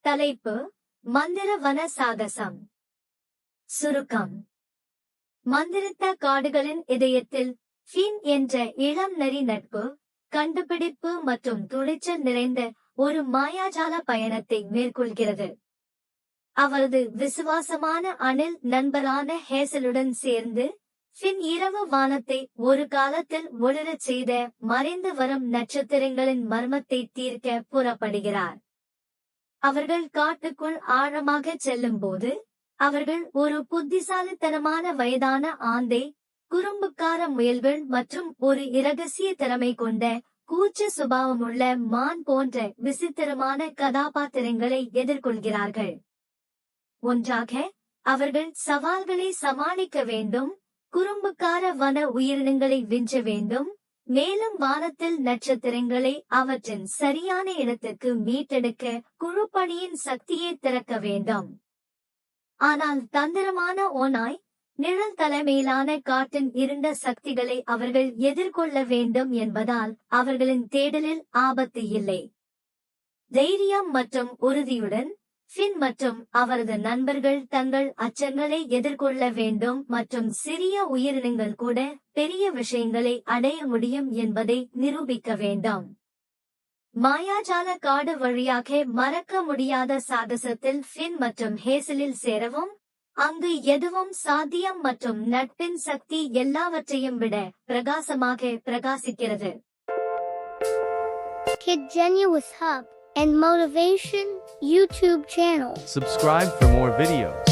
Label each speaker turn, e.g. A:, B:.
A: தலைப்பு மந்திர வன சாகசம். சுருக்கம். மந்திரித்த காடுகளின் இதயத்தில் ஃபின் என்ற இளம் நரி நட்பு, கண்டுபிடிப்பு மற்றும் துணிச்சல் நிறைந்த ஒரு மாயாஜால பயணத்தை மேற்கொள்கிறது. அவரது விசுவாசமான அணில் நண்பரான ஹேசலுடன் சேர்ந்து ஃபின் இரவு வானத்தை ஒரு காலத்தில் ஒளிரச் செய்த மறைந்து வரும் நட்சத்திரங்களின் மர்மத்தை தீர்க்க புறப்படுகிறார். அவர்கள் காட்டுக்குள் ஆழமாக செல்லும் போது அவர்கள் ஒரு புத்திசாலித்தனமான வயதான ஆந்தை, குறும்புக்கார முயல்கள் மற்றும் ஒரு இரகசிய திறமை கொண்ட கூச்ச சுபாவமுள்ள மான் போன்ற விசித்திரமான கதாபாத்திரங்களை எதிர்கொள்கிறார்கள். ஒன்றாக அவர்கள் சவால்களை சமாளிக்க வேண்டும், குறும்புக்கார வன உயிரினங்களை வென்ற வேண்டும், மேலும் வானத்தில் நட்சத்திரங்களை அவற்றின் சரியான இடத்துக்கு மீட்டெடுக்க குழுப்பணியின் சக்தியை திறக்க வேண்டும். ஆனால் தந்திரமான ஓநாய் நிழல் தலைமையிலான காட்டின் இருண்ட சக்திகளை அவர்கள் எதிர்கொள்ள வேண்டும் என்பதால் அவர்களின் தேடலில் ஆபத்து இல்லை. தைரியம் மற்றும் உறுதியுடன் ஃபின் மற்றும் அவரது நண்பர்கள் தங்கள் அச்சங்களை எதிர்கொள்ள வேண்டும் மற்றும் சிறிய உயிரினங்கள் கூட பெரிய விஷயங்களை அடைய முடியும் என்பதை நிரூபிக்க வேண்டும். மாயாஜால காடு வழியாக மறக்க முடியாத சாகசத்தில் ஃபின் மற்றும் ஹேசலில் சேரவும், அங்கு எதுவும் சாத்தியம் மற்றும் நட்பின் சக்தி எல்லாவற்றையும் விட பிரகாசமாக பிரகாசிக்கிறது.
B: Kid Genius Hub and Motivation YouTube channel.
C: Subscribe for more videos.